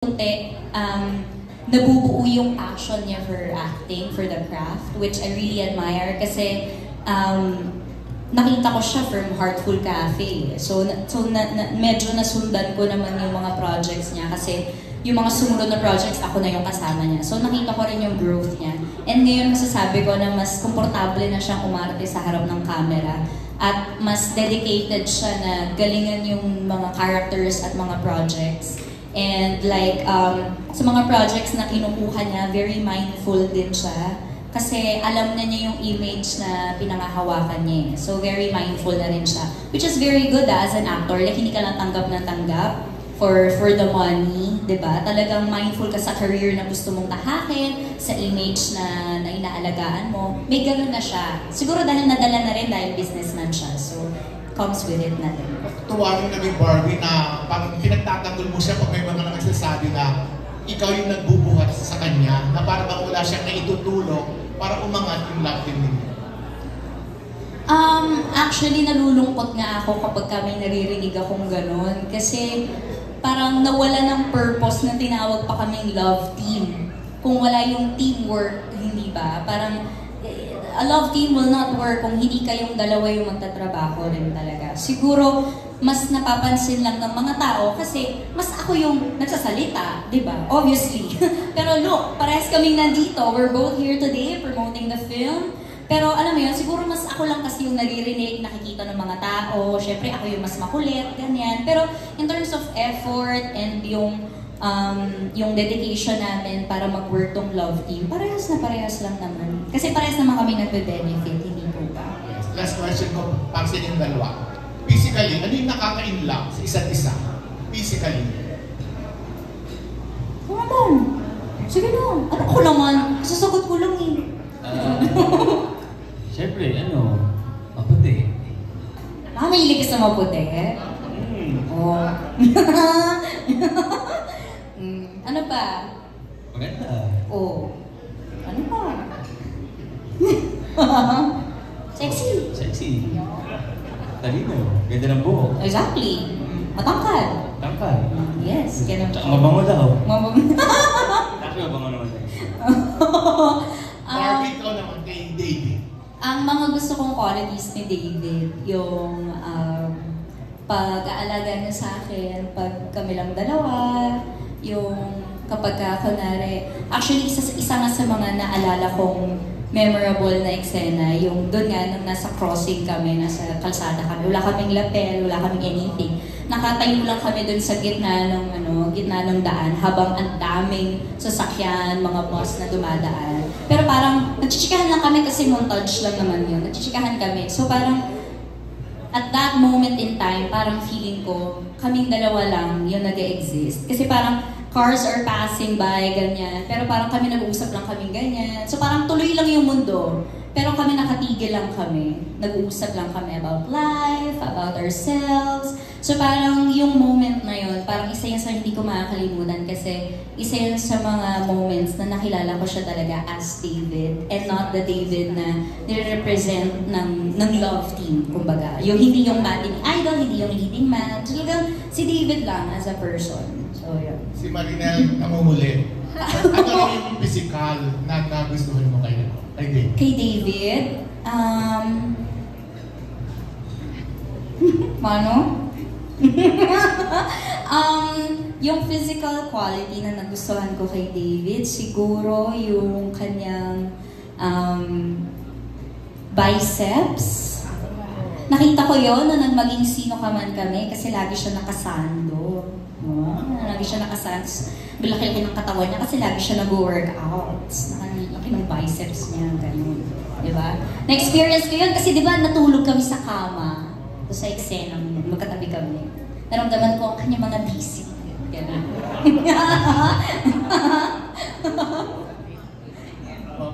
unti, nabubuo yung passion niya for acting, for the craft, which I really admire kasi nakita ko siya from Heartful Cafe. So medyo nasundan ko naman yung mga projects niya kasi yung mga sumunod na projects, ako na yung kasama niya. So nakita ko rin yung growth niya. And ngayon masasabi ko na mas komportable na siyang umarte sa harap ng camera at mas dedicated siya na galingan yung mga characters at mga projects. And like, sa mga projects na kinukuha niya, very mindful din siya. Kasi alam na niya yung image na pinangahawakan niya. So very mindful na rin siya. Which is very good as an actor. Like hindi ka lang tanggap na tanggap for the money, diba? Talagang mindful ka sa career na gusto mong tahakin, sa image na inaalagaan mo. May ganun na siya. Siguro dahil nadala na rin dahil businessman siya. So comes with it na rin. Tuwa rin kami, Barbie, na parang pinagtatanggol mo siya pag may mga nagsasabi na ikaw yung nagbubuhat sa kanya, na parang wala siyang naitutulong para umangat yung love team ninyo. Actually, nalulungkot nga ako kapag kami naririnig akong ganun. Kasi parang nawala ng purpose na tinawag pa kaming love team. Kung wala yung teamwork, hindi ba? Parang a love team will not work kung hindi kayong dalawa yung magtatrabaho rin talaga. Siguro, mas napapansin lang ng mga tao kasi mas ako yung nagsasalita, di ba? Obviously. Pero look, parehas kaming nandito. We're both here today promoting the film. Pero alam mo yun, siguro mas ako lang kasi yung naririnig, nakikita ng mga tao. Syempre, ako yung mas makulit, ganyan. Pero in terms of effort and yung dedication namin para mag-work tong love team, parehas lang naman. Kasi parehas naman kami nagbe-benefit, hindi po ba? Yes. Last question ko, para sa inyong dalawa. Physically, ano yung nakaka-in-love sa isa't isa? Physically. Ano naman? Sige na. Ano ko naman? Sasagot ko lang eh. Siyempre, maputi. Mahilig ka sa maputi? Oo. Ano pa? Maganda. Oo. Ano pa? Sexy. Sexy. Talino. Ganda ng buhok. Exactly. Matangkad. Tangkad. Yes. Tsaka mabango daw. Mabango. Actually, mabango naman. Barbie, ikaw naman kay David. Ang mga gusto kong qualities ni David, yung pag-aalaga niya sa akin, pag kami lang dalawa, yung kapag kunwari, actually isa nga sa mga naalala kong memorable na eksena, yung doon nga nung nasa crossing kami, nasa kalsada kami, wala kaming lapel, wala kaming anything. Nakatayo lang kami doon sa gitna ng daan habang ang daming sasakyan, mga bus na dumadaan. Pero parang nagchichikahan lang kami kasi montage lang naman yun. Nagchichikahan kami. So parang at that moment in time, parang feeling ko, kaming dalawa lang yung nag-exist. Kasi parang cars are passing by, ganyan. Pero parang kami nag-uusap lang kami ganyan. So parang tuloy lang yung mundo. Pero kami nakatigil lang kami. Nag-uusap lang kami about life, about ourselves. So parang yung moment na yun, parang isa yun sa hindi ko makakalimutan kasi isa yun sa mga moments na nakilala ko siya talaga as David and not the David na nire-represent ng love team, kumbaga. Yung hindi yung mating idol, hindi yung leading man. Talagang si David lang as a person. So yun. Si Marinel namumuli. Ano yung physical na nagustuhan mo kay David? Kay David? Mano? Yung physical quality na nagustuhan ko kay David, siguro yung kanyang biceps. Nakita ko yon nung maging sino ka man kami kasi lagi siya nakasando. Lagi siya nakasando. Bilaki-laki ng katawan niya kasi lagi siya nag-workouts. Nakalaki ng biceps niya, ganun. Diba? Na-experience ko yun kasi diba natulog kami sa kama. Sa eksena, magkatabi kami. Naramdaman ko ang kanyang mga busy. Ganun.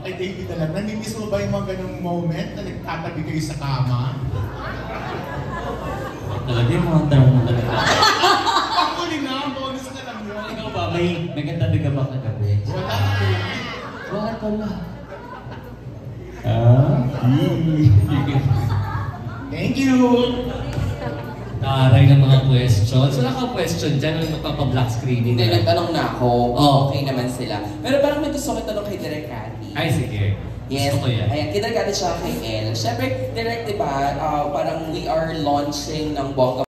Kay David alam, namimiss mo ba yung mga ganung moment na nagtatabi kayo sa kama? Talaga yung mga tanong mo talaga. Ako rin na, bonus na lang yun. Ikaw ba, may katabi ka ba kagabi? Wala. Bakit wala? Thank you! Aray ng mga questions. Wala kang question dyan nung magpapa-black screening. Hindi, nagtanong na ako. Oh. Okay naman sila. Pero parang may gusto ko itanong kay Direk Cathy. Ay, sige. Yes, Gusto ko yan. ayan, kay Direk Cathy siya kay El. Siyempre, Direk, di ba, parang we are launching ng Bongga